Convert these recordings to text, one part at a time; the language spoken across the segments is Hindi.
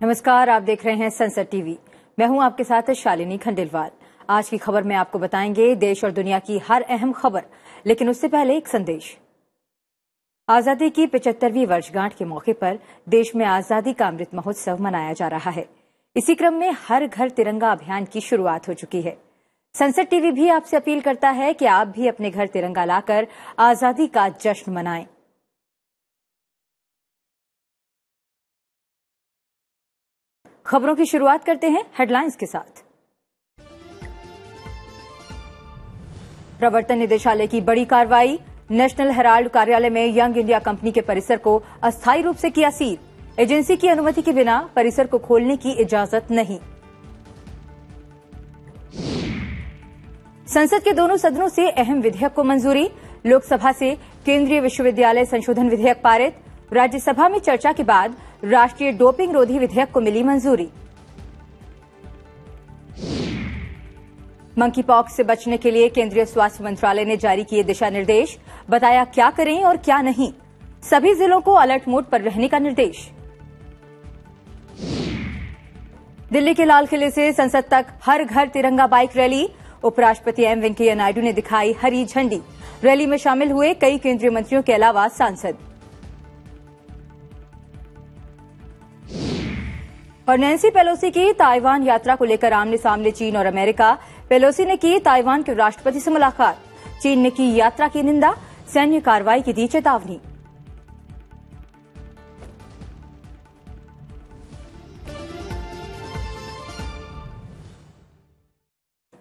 नमस्कार, आप देख रहे हैं संसद टीवी। मैं हूं आपके साथ शालिनी खंडेलवाल। आज की खबर में आपको बताएंगे देश और दुनिया की हर अहम खबर, लेकिन उससे पहले एक संदेश। आजादी की 75वीं वर्षगांठ के मौके पर देश में आजादी का अमृत महोत्सव मनाया जा रहा है। इसी क्रम में हर घर तिरंगा अभियान की शुरुआत हो चुकी है। संसद टीवी भी आपसे अपील करता है कि आप भी अपने घर तिरंगा लाकर आजादी का जश्न मनाएं। खबरों की शुरुआत करते हैं हेडलाइंस के साथ। प्रवर्तन निदेशालय की बड़ी कार्रवाई। नेशनल हेराल्ड कार्यालय में यंग इंडिया कंपनी के परिसर को अस्थायी रूप से किया सील। एजेंसी की अनुमति के बिना परिसर को खोलने की इजाजत नहीं। संसद के दोनों सदनों से अहम विधेयक को मंजूरी। लोकसभा से केंद्रीय विश्वविद्यालय संशोधन विधेयक पारित। राज्यसभा में चर्चा के बाद राष्ट्रीय डोपिंग रोधी विधेयक को मिली मंजूरी। मंकी पॉक्स से बचने के लिए केंद्रीय स्वास्थ्य मंत्रालय ने जारी किए दिशा निर्देश। बताया क्या करें और क्या नहीं। सभी जिलों को अलर्ट मोड पर रहने का निर्देश। दिल्ली के लाल किले से संसद तक हर घर तिरंगा बाइक रैली। उपराष्ट्रपति एम वेंकैया नायडू ने दिखाई हरी झंडी। रैली में शामिल हुए कई केंद्रीय मंत्रियों के अलावा सांसद। और नैन्सी पेलोसी की ताइवान यात्रा को लेकर आमने सामने चीन और अमेरिका। पेलोसी ने की ताइवान के राष्ट्रपति से मुलाकात। चीन ने की यात्रा की निंदा। सैन्य कार्रवाई की दी चेतावनी।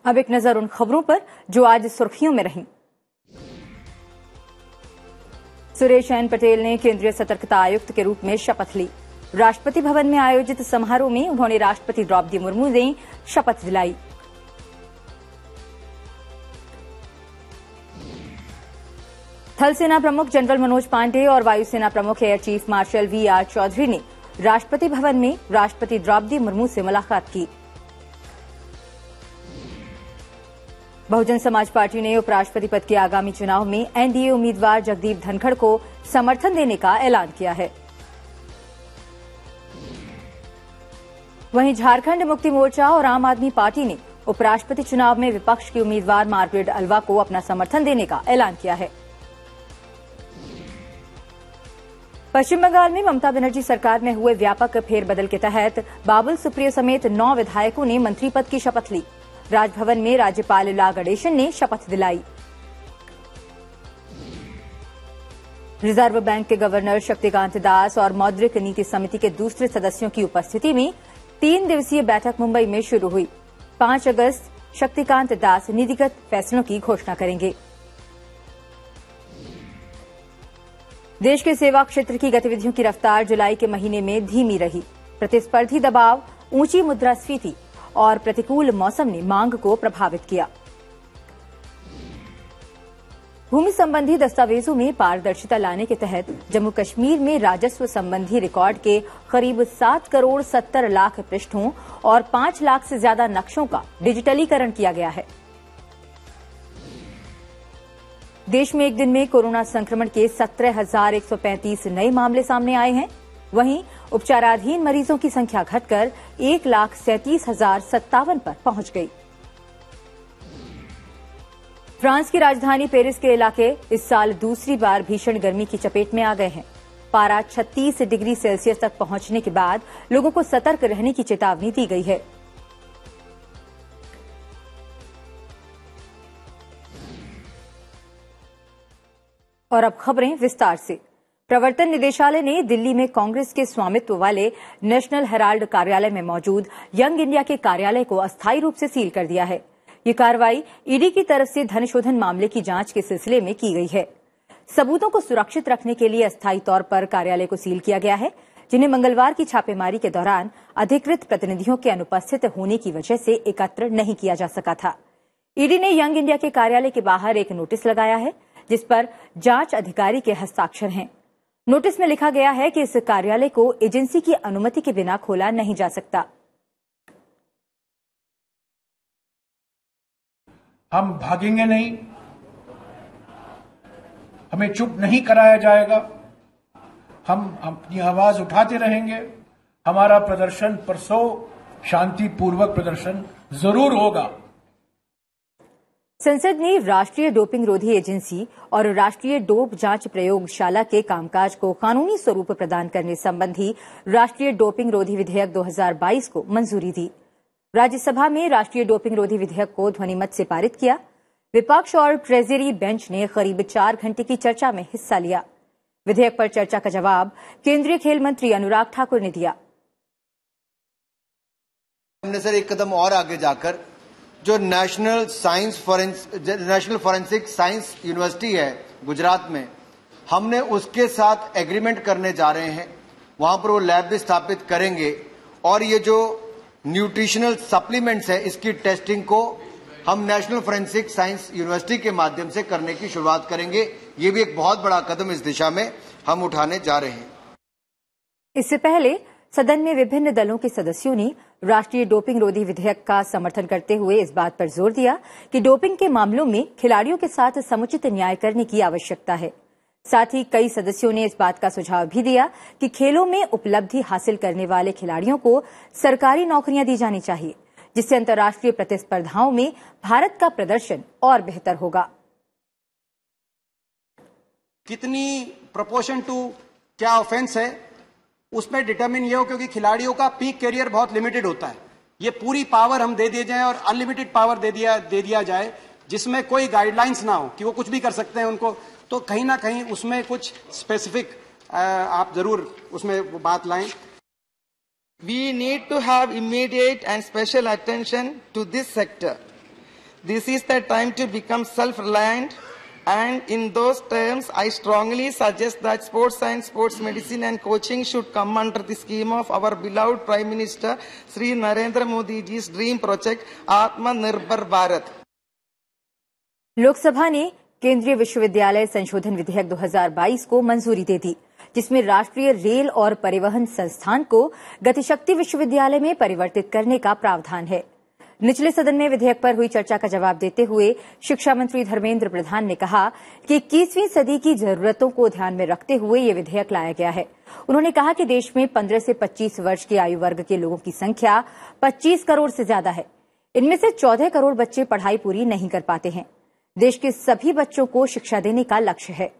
अब एक नजर उन खबरों पर जो आज सुर्खियों में रहीं। सुरेश एन पटेल ने केंद्रीय सतर्कता आयुक्त के रूप में शपथ ली। राष्ट्रपति भवन में आयोजित समारोह में उन्होंने राष्ट्रपति द्रौपदी मुर्मू ने शपथ दिलाई। थल सेना प्रमुख जनरल मनोज पांडे और वायुसेना प्रमुख air chief marshal VR Chaudhari ने राष्ट्रपति भवन में राष्ट्रपति द्रौपदी मुर्मू से मुलाकात की। बहुजन समाज पार्टी ने उपराष्ट्रपति पद के आगामी चुनाव में एनडीए उम्मीदवार जगदीप धनखड़ को समर्थन देने का ऐलान किया है। वहीं झारखंड मुक्ति मोर्चा और आम आदमी पार्टी ने उपराष्ट्रपति चुनाव में विपक्ष की उम्मीदवार मार्गरेट अल्वा को अपना समर्थन देने का ऐलान किया है। पश्चिम बंगाल में ममता बनर्जी सरकार में हुए व्यापक फेरबदल के तहत बाबुल सुप्रियो समेत 9 विधायकों ने मंत्री पद की शपथ ली। राजभवन में राज्यपाल ला गणेशन ने शपथ दिलाई। रिजर्व बैंक के गवर्नर शक्तिकांत दास और मौद्रिक नीति समिति के दूसरे सदस्यों की उपस्थिति में 3 दिवसीय बैठक मुंबई में शुरू हुई। 5 अगस्त शक्तिकांत दास नीतिगत फैसलों की घोषणा करेंगे। देश के सेवा क्षेत्र की गतिविधियों की रफ्तार जुलाई के महीने में धीमी रही। प्रतिस्पर्धी दबाव, ऊंची मुद्रास्फीति और प्रतिकूल मौसम ने मांग को प्रभावित किया। भूमि संबंधी दस्तावेजों में पारदर्शिता लाने के तहत जम्मू कश्मीर में राजस्व संबंधी रिकॉर्ड के करीब 7 करोड़ 70 लाख पृष्ठों और 5 लाख से ज्यादा नक्शों का डिजिटलीकरण किया गया है। देश में एक दिन में कोरोना संक्रमण के 17,135 नए मामले सामने आए हैं। वहीं उपचाराधीन मरीजों की संख्या घटकर 1,37,057 पर पहुंच गई। फ्रांस की राजधानी पेरिस के इलाके इस साल दूसरी बार भीषण गर्मी की चपेट में आ गए हैं। पारा 36 डिग्री सेल्सियस तक पहुंचने के बाद लोगों को सतर्क रहने की चेतावनी दी गई है। और अब खबरें विस्तार से। प्रवर्तन निदेशालय ने दिल्ली में कांग्रेस के स्वामित्व वाले नेशनल हेराल्ड कार्यालय में मौजूद यंग इंडिया के कार्यालय को अस्थायी रूप से सील कर दिया है। ये कार्रवाई ईडी की तरफ से धन शोधन मामले की जांच के सिलसिले में की गई है। सबूतों को सुरक्षित रखने के लिए अस्थायी तौर पर कार्यालय को सील किया गया है, जिन्हें मंगलवार की छापेमारी के दौरान अधिकृत प्रतिनिधियों के अनुपस्थित होने की वजह से एकत्र नहीं किया जा सका था। ईडी ने यंग इंडिया के कार्यालय के बाहर एक नोटिस लगाया है, जिस पर जांच अधिकारी के हस्ताक्षर हैं। नोटिस में लिखा गया है कि इस कार्यालय को एजेंसी की अनुमति के बिना खोला नहीं जा सकता। हम भागेंगे नहीं, हमें चुप नहीं कराया जाएगा। हम अपनी आवाज उठाते रहेंगे, हमारा प्रदर्शन परसों शांतिपूर्वक प्रदर्शन जरूर होगा। संसद ने राष्ट्रीय डोपिंग रोधी एजेंसी और राष्ट्रीय डोप जांच प्रयोगशाला के कामकाज को कानूनी स्वरूप प्रदान करने संबंधी राष्ट्रीय डोपिंग रोधी विधेयक 2022 को मंजूरी दी। राज्यसभा में राष्ट्रीय डोपिंग रोधी विधेयक को ध्वनिमत से पारित किया। विपक्ष और ट्रेजरी बेंच ने करीब 4 घंटे की चर्चा में हिस्सा लिया। विधेयक पर चर्चा का जवाब केंद्रीय खेल मंत्री अनुराग ठाकुर ने दिया। हमने सर एक कदम और आगे जाकर जो नेशनल फॉरेंसिक साइंस यूनिवर्सिटी है गुजरात में, हमने उसके साथ एग्रीमेंट करने जा रहे हैं। वहां पर वो लैब भी स्थापित करेंगे और ये जो न्यूट्रिशनल सप्लीमेंट्स है इसकी टेस्टिंग को हम नेशनल फॉरेंसिक साइंस यूनिवर्सिटी के माध्यम से करने की शुरुआत करेंगे। ये भी एक बहुत बड़ा कदम इस दिशा में हम उठाने जा रहे हैं। इससे पहले सदन में विभिन्न दलों के सदस्यों ने राष्ट्रीय डोपिंग रोधी विधेयक का समर्थन करते हुए इस बात पर जोर दिया कि डोपिंग के मामलों में खिलाड़ियों के साथ समुचित न्याय करने की आवश्यकता है। साथ ही कई सदस्यों ने इस बात का सुझाव भी दिया कि खेलों में उपलब्धि हासिल करने वाले खिलाड़ियों को सरकारी नौकरियां दी जानी चाहिए, जिससे अंतर्राष्ट्रीय प्रतिस्पर्धाओं में भारत का प्रदर्शन और बेहतर होगा। कितनी प्रोपोर्शन टू क्या ऑफेंस है उसमें डिटरमिन ये हो, क्योंकि खिलाड़ियों का पीक कैरियर बहुत लिमिटेड होता है। ये पूरी पावर हम दे दिए जाए और अनलिमिटेड पावर दे दिया जाए जिसमें कोई गाइडलाइंस ना हो कि वो कुछ भी कर सकते हैं उनको, तो कहीं ना कहीं उसमें कुछ स्पेसिफिक आप जरूर उसमें वो बात लाएं। We need to have immediate and special attention to this sector. This is the time to become self-reliant, and in those terms, I strongly suggest that sports science, sports medicine and coaching should come under the scheme of our beloved Prime Minister, Sri Narendra Modi ji's dream project, Atmanirbhar Bharat. Lok Sabha ने केंद्रीय विश्वविद्यालय संशोधन विधेयक 2022 को मंजूरी दे दी, जिसमें राष्ट्रीय रेल और परिवहन संस्थान को गतिशक्ति विश्वविद्यालय में परिवर्तित करने का प्रावधान है। निचले सदन में विधेयक पर हुई चर्चा का जवाब देते हुए शिक्षा मंत्री धर्मेंद्र प्रधान ने कहा कि 21वीं सदी की जरूरतों को ध्यान में रखते हुए ये विधेयक लाया गया है। उन्होंने कहा कि देश में 15 से 25 वर्ष की आयु वर्ग के लोगों की संख्या 25 करोड़ से ज्यादा है। इनमें से 14 करोड़ बच्चे पढ़ाई पूरी नहीं कर पाते हैं। देश के सभी बच्चों को शिक्षा देने का लक्ष्य है।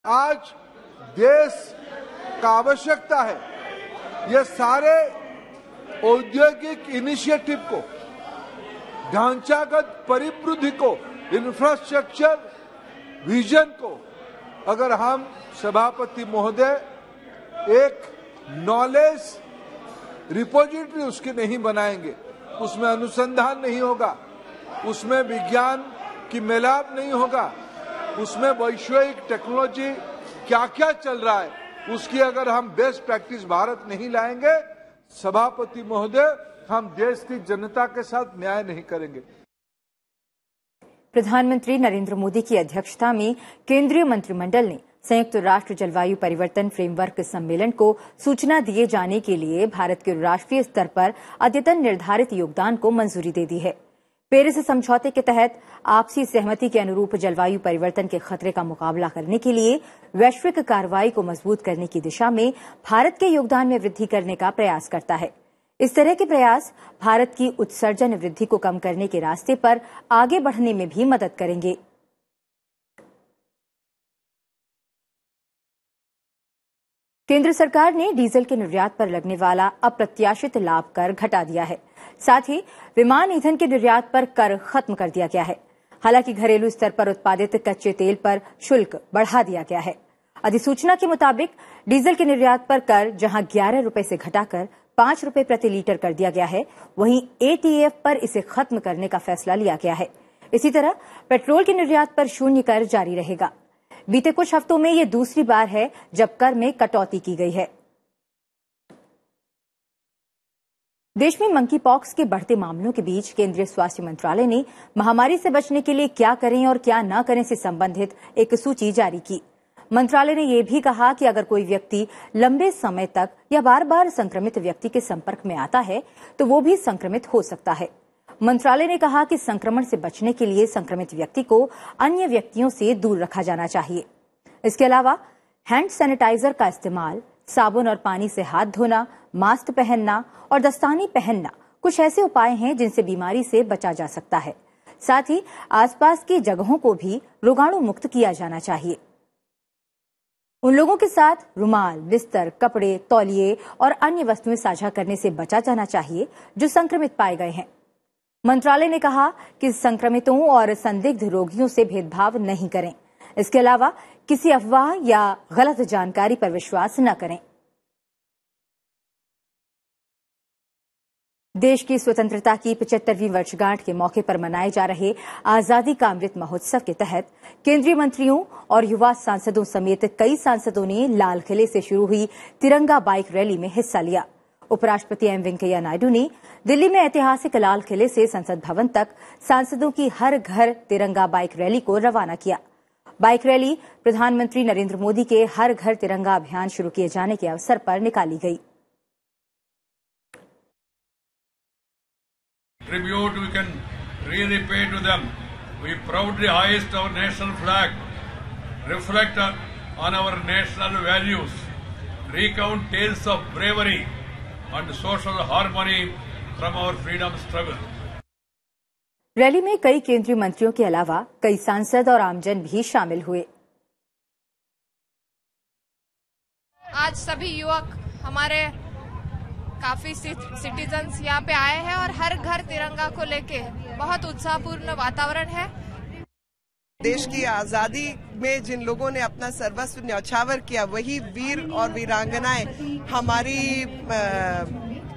आज देश का आवश्यकता है ये सारे औद्योगिक इनिशिएटिव को, ढांचागत परिवृद्धि को, इंफ्रास्ट्रक्चर विजन को अगर हम सभापति महोदय एक नॉलेज रिपोजिटरी उसकी नहीं बनाएंगे, उसमें अनुसंधान नहीं होगा, उसमें विज्ञान की मेलाप नहीं होगा, उसमें वैश्विक टेक्नोलॉजी क्या क्या चल रहा है उसकी अगर हम बेस्ट प्रैक्टिस भारत नहीं लाएंगे, सभापति महोदय, हम देश की जनता के साथ न्याय नहीं करेंगे। प्रधानमंत्री नरेंद्र मोदी की अध्यक्षता में केंद्रीय मंत्रिमंडल ने संयुक्त राष्ट्र जलवायु परिवर्तन फ्रेमवर्क सम्मेलन को सूचना दिए जाने के लिए भारत के राष्ट्रीय स्तर पर अद्यतन निर्धारित योगदान को मंजूरी दे दी है। पेरिस समझौते के तहत आपसी सहमति के अनुरूप जलवायु परिवर्तन के खतरे का मुकाबला करने के लिए वैश्विक कार्रवाई को मजबूत करने की दिशा में भारत के योगदान में वृद्धि करने का प्रयास करता है। इस तरह के प्रयास भारत की उत्सर्जन वृद्धि को कम करने के रास्ते पर आगे बढ़ने में भी मदद करेंगे। केंद्र सरकार ने डीजल के निर्यात पर लगने वाला अप्रत्याशित लाभ कर घटा दिया है। साथ ही विमान ईंधन के निर्यात पर कर खत्म कर दिया गया है। हालांकि घरेलू स्तर पर उत्पादित कच्चे तेल पर शुल्क बढ़ा दिया गया है। अधिसूचना के मुताबिक डीजल के निर्यात पर कर जहां 11 रुपए से घटाकर 5 रुपए प्रति लीटर कर दिया गया है, वहीं एटीएफ पर इसे खत्म करने का फैसला लिया गया है। इसी तरह पेट्रोल के निर्यात पर शून्य कर जारी रहेगा। बीते कुछ हफ्तों में ये दूसरी बार है जब कर में कटौती की गई है। देश में मंकी पॉक्स के बढ़ते मामलों के बीच केंद्रीय स्वास्थ्य मंत्रालय ने महामारी से बचने के लिए क्या करें और क्या न करें से संबंधित एक सूची जारी की। मंत्रालय ने यह भी कहा कि अगर कोई व्यक्ति लंबे समय तक या बार बार संक्रमित व्यक्ति के संपर्क में आता है तो वो भी संक्रमित हो सकता है। मंत्रालय ने कहा कि संक्रमण से बचने के लिए संक्रमित व्यक्ति को अन्य व्यक्तियों से दूर रखा जाना चाहिए। इसके अलावा हैंड सैनिटाइजर का इस्तेमाल, साबुन और पानी से हाथ धोना, मास्क पहनना और दस्ताने पहनना कुछ ऐसे उपाय हैं जिनसे बीमारी से बचा जा सकता है। साथ ही आसपास की जगहों को भी रोगाणु मुक्त किया जाना चाहिए। उन लोगों के साथ रुमाल, बिस्तर, कपड़े, तौलिए और अन्य वस्तुएं साझा करने से बचा जाना चाहिए जो संक्रमित पाए गए हैं। मंत्रालय ने कहा कि संक्रमितों और संदिग्ध रोगियों से भेदभाव नहीं करें। इसके अलावा किसी अफवाह या गलत जानकारी पर विश्वास न करें। देश की स्वतंत्रता की 75वीं वर्षगांठ के मौके पर मनाए जा रहे आजादी का अमृत महोत्सव के तहत केंद्रीय मंत्रियों और युवा सांसदों समेत कई सांसदों ने लाल किले से शुरू हुई तिरंगा बाइक रैली में हिस्सा लिया। उपराष्ट्रपति एम वेंकैया नायडू ने दिल्ली में ऐतिहासिक लाल किले से संसद भवन तक सांसदों की हर घर तिरंगा बाइक रैली को रवाना किया। बाइक रैली प्रधानमंत्री नरेंद्र मोदी के हर घर तिरंगा अभियान शुरू किए जाने के अवसर पर निकाली गई। Tribute we can really pay to them. We proudly hoist our national flag, reflect on our national values, recount tales of bravery and social harmony from our freedom struggle. Rally में कई केंद्रीय मंत्रियों के अलावा कई सांसद और आमजन भी शामिल हुए। आज सभी युवक हमारे काफी सिटीजन्स यहाँ पे आए हैं और हर घर तिरंगा को लेके बहुत उत्साहपूर्ण वातावरण है। देश की आजादी में जिन लोगों ने अपना सर्वस्व न्यौछावर किया, वही वीर और वीरांगनाएं हमारी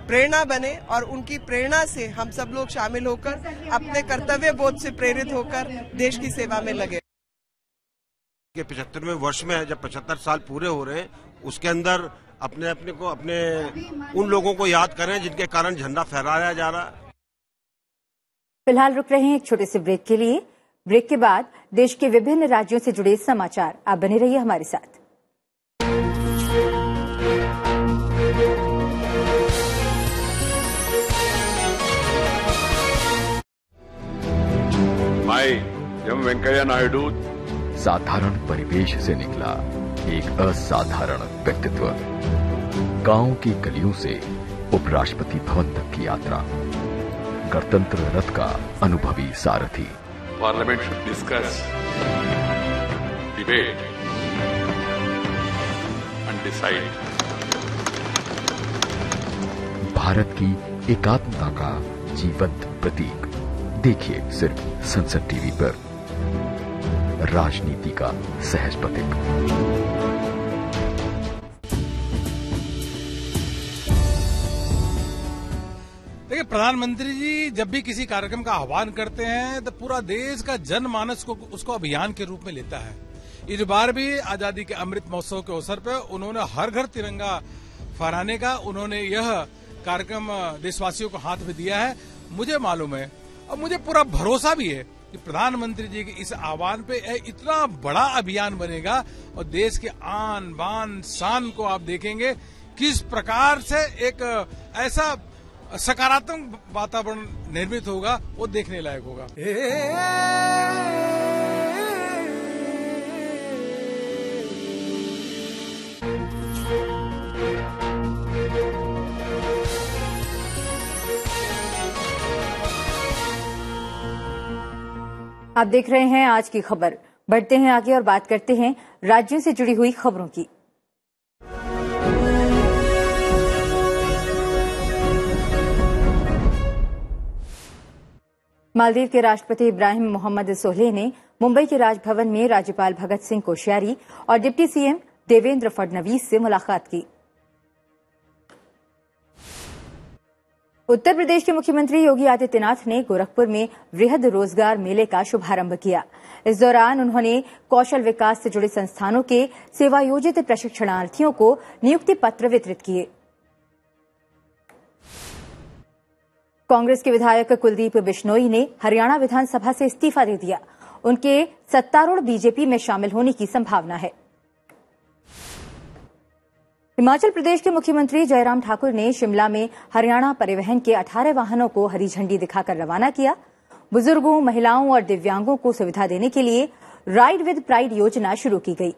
प्रेरणा बने और उनकी प्रेरणा से हम सब लोग शामिल होकर अपने कर्तव्य बोध से प्रेरित होकर देश की सेवा में लगे। 75वें वर्ष में जब 75 साल पूरे हो रहे हैं, उसके अंदर अपने उन लोगों को याद करें जिनके कारण झंडा फहराया जा रहा है। फिलहाल रुक रहे हैं एक छोटे से ब्रेक के लिए। ब्रेक के बाद देश के विभिन्न राज्यों से जुड़े समाचार। आप बने रहिए हमारे साथ। मैं एम वेंकैया नायडू साधारण परिवेश से निकला एक असाधारण व्यक्तित्व। गांव की गलियों से उपराष्ट्रपति भवन तक की यात्रा, गणतंत्र रथ का अनुभवी सारथी। Parliament should discuss, debate and decide. Bharat की एकात्मता का जीवंत प्रतीक देखिए सिर्फ संसद टीवी पर। राजनीति का सहज प्रतीक। देखिए, प्रधानमंत्री जी जब भी किसी कार्यक्रम का आह्वान करते हैं तो पूरा देश का जनमानस को उसको अभियान के रूप में लेता है। इस बार भी आजादी के अमृत महोत्सव के अवसर पर उन्होंने हर घर तिरंगा फहराने का उन्होंने यह कार्यक्रम देशवासियों को हाथ में दिया है। मुझे मालूम है और मुझे पूरा भरोसा भी है कि प्रधानमंत्री जी के इस आह्वान पे इतना बड़ा अभियान बनेगा और देश के आन बान शान को आप देखेंगे किस प्रकार से एक ऐसा सकारात्मक वातावरण निर्मित होगा, वो देखने लायक होगा। आप देख रहे हैं आज की खबर। बढ़ते हैं आगे और बात करते हैं राज्यों से जुड़ी हुई खबरों की। मालदीव के राष्ट्रपति इब्राहिम मोहम्मद सोलेह ने मुंबई के राजभवन में राज्यपाल भगत सिंह कोश्यारी और डिप्टी सीएम देवेंद्र फडणवीस से मुलाकात की। उत्तर प्रदेश के मुख्यमंत्री योगी आदित्यनाथ ने गोरखपुर में वृहद रोजगार मेले का शुभारंभ किया। इस दौरान उन्होंने कौशल विकास से जुड़े संस्थानों के सेवायोजित प्रशिक्षणार्थियों को नियुक्ति पत्र वितरित किए। कांग्रेस के विधायक कुलदीप बिश्नोई ने हरियाणा विधानसभा से इस्तीफा दे दिया। उनके सत्तारूढ़ बीजेपी में शामिल होने की संभावना है। हिमाचल प्रदेश के मुख्यमंत्री जयराम ठाकुर ने शिमला में हरियाणा परिवहन के 18 वाहनों को हरी झंडी दिखाकर रवाना किया। बुजुर्गों, महिलाओं और दिव्यांगों को सुविधा देने के लिए राइड विद प्राइड योजना शुरू की गई।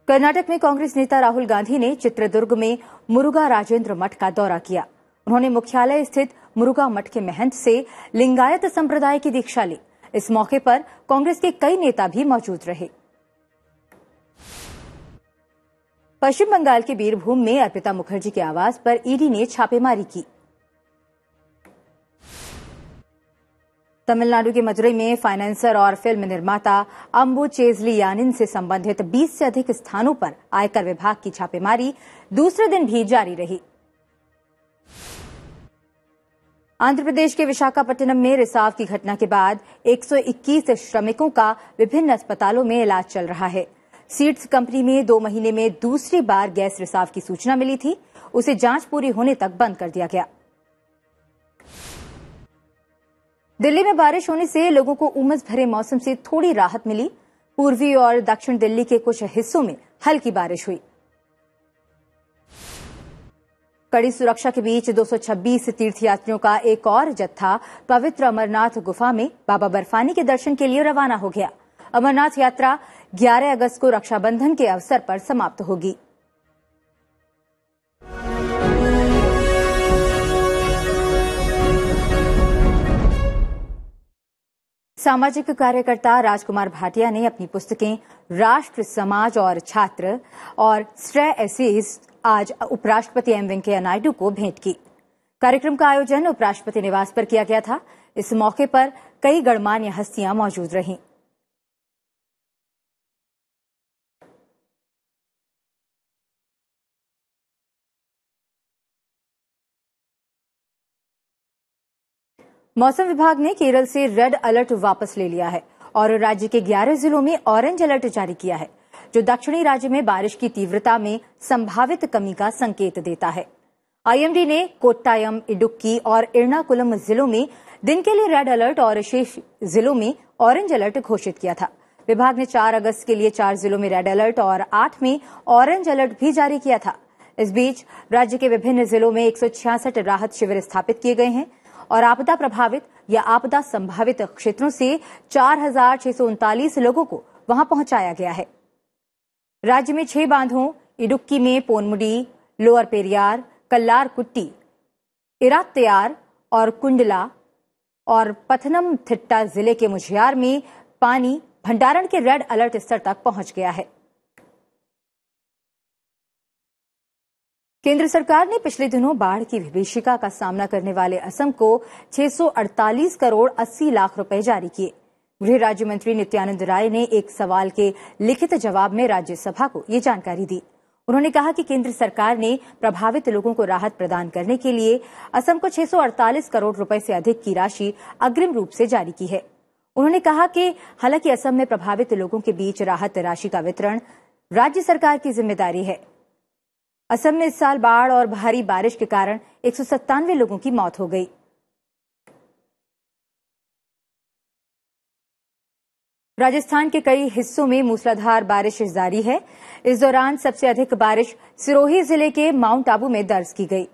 कर्नाटक में कांग्रेस नेता राहुल गांधी ने चित्रदुर्ग में मुरुगा राजेंद्र मठ का दौरा किया। उन्होंने मुख्यालय स्थित मुरुगा मठ के महंत से लिंगायत संप्रदाय की दीक्षा ली। इस मौके पर कांग्रेस के कई नेता भी मौजूद रहे। पश्चिम बंगाल के बीरभूम में अर्पिता मुखर्जी के आवास पर ईडी ने छापेमारी की। तमिलनाडु के मदुरई में फाइनेंसर और फिल्म निर्माता अंबु चेजलियानिन से संबंधित 20 से अधिक स्थानों पर आयकर विभाग की छापेमारी दूसरे दिन भी जारी रही। आंध्र प्रदेश के विशाखापट्टनम में रिसाव की घटना के बाद 121 श्रमिकों का विभिन्न अस्पतालों में इलाज चल रहा है। सीड्स कंपनी में 2 महीने में दूसरी बार गैस रिसाव की सूचना मिली थी। उसे जांच पूरी होने तक बंद कर दिया गया। दिल्ली में बारिश होने से लोगों को उमस भरे मौसम से थोड़ी राहत मिली। पूर्वी और दक्षिण दिल्ली के कुछ हिस्सों में हल्की बारिश हुई। कड़ी सुरक्षा के बीच 226 तीर्थयात्रियों का एक और जत्था पवित्र अमरनाथ गुफा में बाबा बर्फानी के दर्शन के लिए रवाना हो गया। अमरनाथ यात्रा 11 अगस्त को रक्षाबंधन के अवसर पर समाप्त होगी। सामाजिक कार्यकर्ता राजकुमार भाटिया ने अपनी पुस्तकें राष्ट्र, समाज और छात्र और स्ट्रे एसेज आज उपराष्ट्रपति एम वेंकैया नायडू को भेंट की। कार्यक्रम का आयोजन उपराष्ट्रपति निवास पर किया गया था। इस मौके पर कई गणमान्य हस्तियां मौजूद रहीं। मौसम विभाग ने केरल से रेड अलर्ट वापस ले लिया है और राज्य के 11 जिलों में ऑरेंज अलर्ट जारी किया है, जो दक्षिणी राज्य में बारिश की तीव्रता में संभावित कमी का संकेत देता है। आईएमडी ने कोट्टायम, इडुक्की और एर्नाकुलम जिलों में दिन के लिए रेड अलर्ट और शेष जिलों में ऑरेंज अलर्ट घोषित किया था। विभाग ने 4 अगस्त के लिए 4 जिलों में रेड अलर्ट और 8 में ऑरेंज अलर्ट भी जारी किया था। इस बीच राज्य के विभिन्न जिलों में 166 राहत शिविर स्थापित किए गए हैं और आपदा प्रभावित या आपदा संभावित क्षेत्रों से 4,639 लोगों को वहां पहुंचाया गया है। राज्य में 6 बांधों इडुक्की में पोनमुडी, लोअर पेरियार, कल्लारकुट्टी, इरात्तयार और कुंडला और पथनमथिट्टा जिले के मुझियार में पानी भंडारण के रेड अलर्ट स्तर तक पहुंच गया है। केंद्र सरकार ने पिछले दिनों बाढ़ की विभीषिका का सामना करने वाले असम को 648 करोड़ 80 लाख रुपए जारी किए। गृह राज्य मंत्री नित्यानंद राय ने एक सवाल के लिखित जवाब में राज्यसभा को ये जानकारी दी। उन्होंने कहा कि केंद्र सरकार ने प्रभावित लोगों को राहत प्रदान करने के लिए असम को 648 करोड़ रुपए से अधिक की राशि अग्रिम रूप से जारी की है। उन्होंने कहा कि हालांकि असम में प्रभावित लोगों के बीच राहत राशि का वितरण राज्य सरकार की जिम्मेदारी है। असम में इस साल बाढ़ और भारी बारिश के कारण 197 लोगों की मौत हो गई। राजस्थान के कई हिस्सों में मूसलाधार बारिश जारी है। इस दौरान सबसे अधिक बारिश सिरोही जिले के माउंट आबू में दर्ज की गई।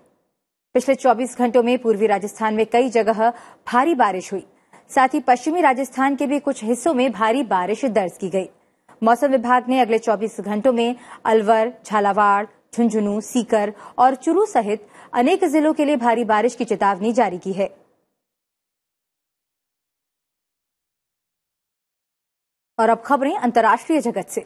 पिछले 24 घंटों में पूर्वी राजस्थान में कई जगह भारी बारिश हुई। साथ ही पश्चिमी राजस्थान के भी कुछ हिस्सों में भारी बारिश दर्ज की गई। मौसम विभाग ने अगले 24 घंटों में अलवर, झालावाड़, झुंझुनू, सीकर और चुरू सहित अनेक जिलों के लिए भारी बारिश की चेतावनी जारी की है। और अब खबरें अंतर्राष्ट्रीय जगत से।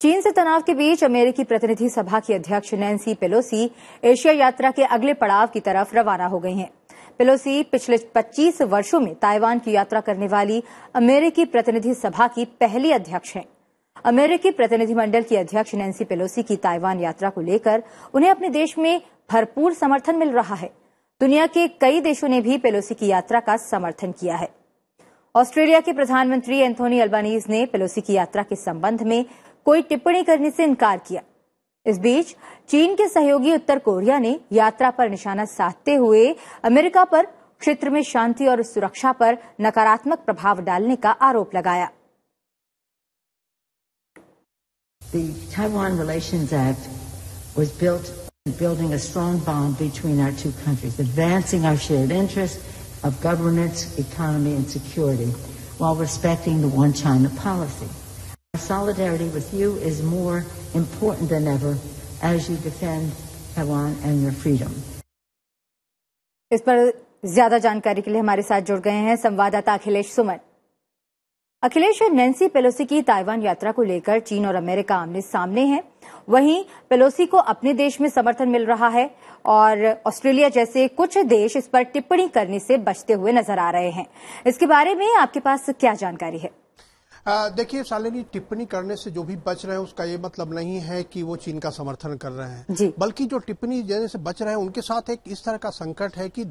चीन से तनाव के बीच अमेरिकी प्रतिनिधि सभा की अध्यक्ष नैन्सी पेलोसी एशिया यात्रा के अगले पड़ाव की तरफ रवाना हो गई हैं। पेलोसी पिछले 25 वर्षों में ताइवान की यात्रा करने वाली अमेरिकी प्रतिनिधि सभा की पहली अध्यक्ष हैं। अमेरिकी प्रतिनिधिमंडल की अध्यक्ष नैन्सी पेलोसी की ताइवान यात्रा को लेकर उन्हें अपने देश में भरपूर समर्थन मिल रहा है। दुनिया के कई देशों ने भी पेलोसी की यात्रा का समर्थन किया है। ऑस्ट्रेलिया के प्रधानमंत्री एंथोनी अल्बानीज ने पेलोसी की यात्रा के संबंध में कोई टिप्पणी करने से इनकार किया। इस बीच चीन के सहयोगी उत्तर कोरिया ने यात्रा पर निशाना साधते हुए अमेरिका पर क्षेत्र में शांति और सुरक्षा पर नकारात्मक प्रभाव डालने का आरोप लगाया। The Taiwan Relations Act was built building a strong bond between our two countries, advancing our shared interests of governance, economy, and security while respecting the One China policy. Our solidarity with you is more important than ever as you defend Taiwan and your freedom. इस पर ज्यादा जानकारी के लिए हमारे साथ जुड़ गए हैं संवाददाता अखिलेश सुमन। अखिलेश, नैन्सी पेलोसी की ताइवान यात्रा को लेकर चीन और अमेरिका आमने सामने हैं। वहीं पेलोसी को अपने देश में समर्थन मिल रहा है और ऑस्ट्रेलिया जैसे कुछ देश इस पर टिप्पणी करने से बचते हुए नजर आ रहे हैं। इसके बारे में आपके पास क्या जानकारी है? देखिए शालिनी, टिप्पणी करने से जो भी बच रहे हैं उसका ये मतलब नहीं है कि वो चीन का समर्थन कर रहे हैं, बल्कि जो टिप्पणी देने से बच रहे हैं उनके साथ एक इस तरह का संकट है कि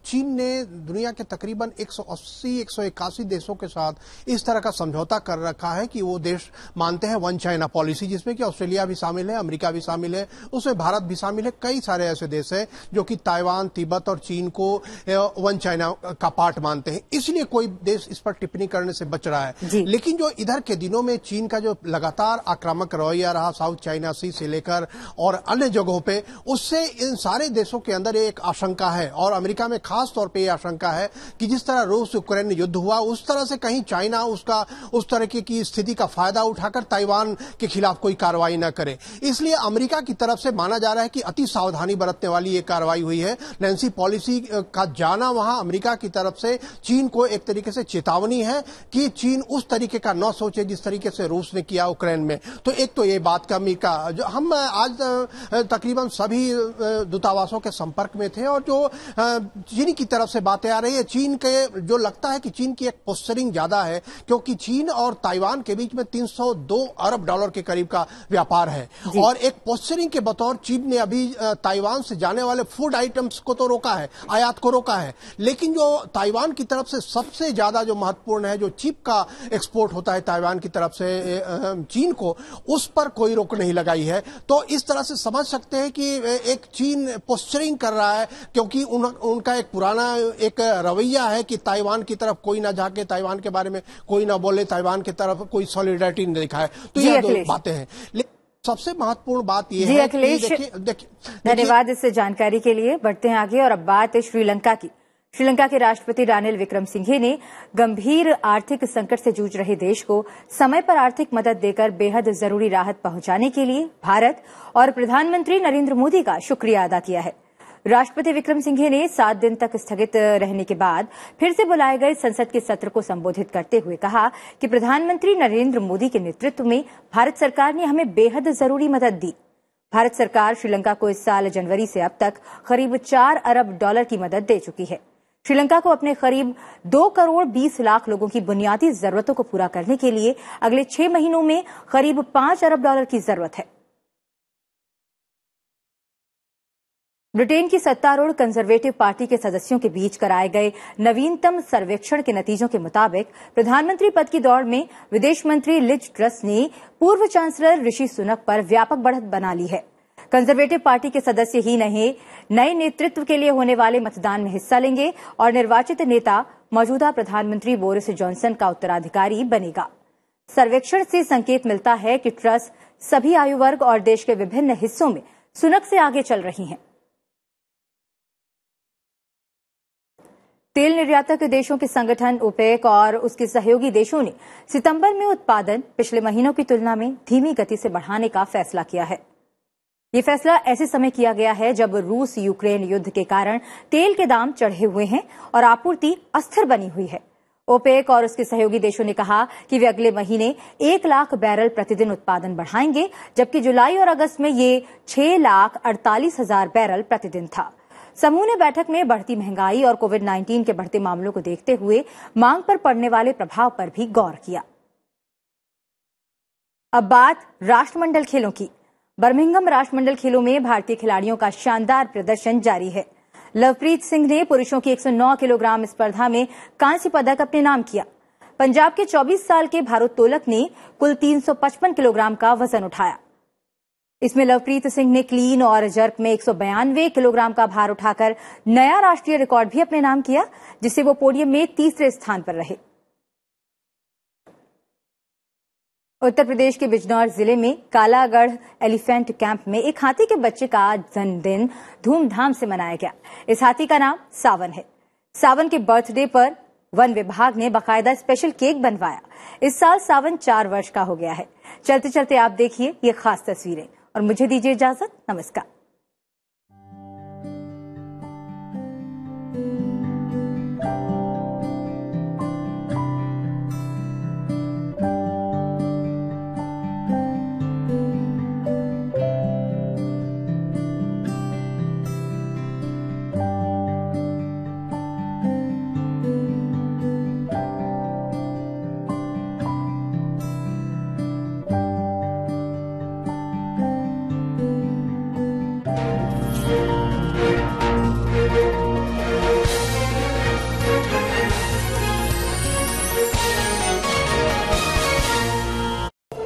चीन ने दुनिया के तकरीबन 180-181 देशों के साथ इस तरह का समझौता कर रखा है कि वो देश मानते हैं वन चाइना पॉलिसी, जिसमें कि ऑस्ट्रेलिया भी शामिल है, अमेरिका भी शामिल है, उसमें भारत भी शामिल है। कई सारे ऐसे देश है जो कि ताइवान, तिब्बत और चीन को वन चाइना का पार्ट मानते हैं, इसलिए कोई देश इस पर टिप्पणी करने से बच रहा है। लेकिन जो इधर के दिनों में चीन का जो लगातार आक्रामक रवैया रहा साउथ चाइना सी से लेकर और अन्य जगहों पे, उससे इन सारे देशों के अंदर एक आशंका है और अमेरिका में खास तौर पे ये आशंका है कि जिस तरह रूस यूक्रेन युद्ध हुआ उस तरह से कहीं चाइना उसका उस तरह की स्थिति का फायदा उठाकर ताइवान के खिलाफ कोई कार्रवाई न करे। इसलिए अमेरिका की तरफ से माना जा रहा है कि अति सावधानी बरतने वाली ये कार्रवाई हुई है। नैन्सी पॉलिसी का जाना वहां अमेरिका की तरफ से चीन को एक तरीके से चेतावनी है कि चीन उस तरीके का न सोचे जिस तरीके से रूस ने किया यूक्रेन में। तो एक तो ये बात का अमेरिका, जो हम आज तकरीबन सभी दूतावासों के संपर्क में थे और जो चीन की तरफ से बातें आ रही है, चीन के जो लगता है कि चीन की एक पोस्चरिंग ज्यादा है, क्योंकि चीन और ताइवान के बीच में 302 अरब डॉलर के करीब का व्यापार है और एक पोस्चरिंग के बतौर चीन ने अभी ताइवान से जाने वाले फूड आइटम्स को तो रोका है, आयात को रोका है, लेकिन जो ताइवान की तरफ से सबसे ज्यादा जो महत्वपूर्ण है, जो चिप का एक्सपोर्ट होता है ताइवान की तरफ से चीन को, उस पर कोई रोक नहीं लगाई है। तो इस तरह से समझ सकते हैं कि एक चीन पोस्चरिंग कर रहा है, क्योंकि उनका एक पुराना एक रवैया है कि ताइवान की तरफ कोई ना झांके, ताइवान के बारे में कोई ना बोले, ताइवान की तरफ कोई सॉलिडरिटी नहीं दिखाए। तो ये दो बातें हैं। सबसे महत्वपूर्ण बात यह है कि धन्यवाद इस जानकारी के लिए। बढ़ते हैं आगे और अब बात है श्रीलंका की। श्रीलंका के राष्ट्रपति रानिल विक्रमसिंघे ने गंभीर आर्थिक संकट से जूझ रहे देश को समय पर आर्थिक मदद देकर बेहद जरूरी राहत पहुंचाने के लिए भारत और प्रधानमंत्री नरेंद्र मोदी का शुक्रिया अदा किया है। राष्ट्रपति विक्रमसिंघे ने 7 दिन तक स्थगित रहने के बाद फिर से बुलाए गए संसद के सत्र को संबोधित करते हुए कहा कि प्रधानमंत्री नरेंद्र मोदी के नेतृत्व में भारत सरकार ने हमें बेहद जरूरी मदद दी। भारत सरकार श्रीलंका को इस साल जनवरी से अब तक करीब 4 अरब डॉलर की मदद दे चुकी है। श्रीलंका को अपने करीब 2 करोड़ 20 लाख लोगों की बुनियादी जरूरतों को पूरा करने के लिए अगले 6 महीनों में करीब 5 अरब डॉलर की जरूरत है। ब्रिटेन की सत्तारूढ़ कंजर्वेटिव पार्टी के सदस्यों के बीच कराए गए नवीनतम सर्वेक्षण के नतीजों के मुताबिक प्रधानमंत्री पद की दौड़ में विदेश मंत्री लिज ट्रस ने पूर्व चांसलर ऋषि सुनक पर व्यापक बढ़त बना ली है। कंजर्वेटिव पार्टी के सदस्य ही नहीं, नए नेतृत्व के लिए होने वाले मतदान में हिस्सा लेंगे और निर्वाचित नेता मौजूदा प्रधानमंत्री बोरिस जॉनसन का उत्तराधिकारी बनेगा। सर्वेक्षण से संकेत मिलता है कि ट्रस सभी आयु वर्ग और देश के विभिन्न हिस्सों में सुनक से आगे चल रही हैं। तेल निर्यातक देशों के संगठन ओपेक और उसके सहयोगी देशों ने सितंबर में उत्पादन पिछले महीनों की तुलना में धीमी गति से बढ़ाने का फैसला किया है। ये फैसला ऐसे समय किया गया है जब रूस यूक्रेन युद्ध के कारण तेल के दाम चढ़े हुए हैं और आपूर्ति अस्थिर बनी हुई है। ओपेक और उसके सहयोगी देशों ने कहा कि वे अगले महीने 1 लाख बैरल प्रतिदिन उत्पादन बढ़ाएंगे, जबकि जुलाई और अगस्त में ये 6,48,000 बैरल प्रतिदिन था। समूह ने बैठक में बढ़ती महंगाई और कोविड-19 के बढ़ते मामलों को देखते हुए मांग पर पड़ने वाले प्रभाव पर भी गौर किया। अब बात राष्ट्रमंडल खेलों की। बर्मिंघम राष्ट्रमंडल खेलों में भारतीय खिलाड़ियों का शानदार प्रदर्शन जारी है। लवप्रीत सिंह ने पुरुषों की 109 किलोग्राम स्पर्धा में कांस्य पदक अपने नाम किया। पंजाब के 24 साल के भारोत्तोलक ने कुल 355 किलोग्राम का वजन उठाया। इसमें लवप्रीत सिंह ने क्लीन और जर्क में 192 किलोग्राम का भार उठाकर नया राष्ट्रीय रिकॉर्ड भी अपने नाम किया, जिससे वो पोडियम में तीसरे स्थान पर रहे। उत्तर प्रदेश के बिजनौर जिले में कालागढ़ एलिफेंट कैंप में एक हाथी के बच्चे का जन्मदिन धूमधाम से मनाया गया। इस हाथी का नाम सावन है। सावन के बर्थडे पर वन विभाग ने बाकायदा स्पेशल केक बनवाया। इस साल सावन 4 वर्ष का हो गया है। चलते चलते आप देखिए ये खास तस्वीरें और मुझे दीजिए इजाजत। नमस्कार।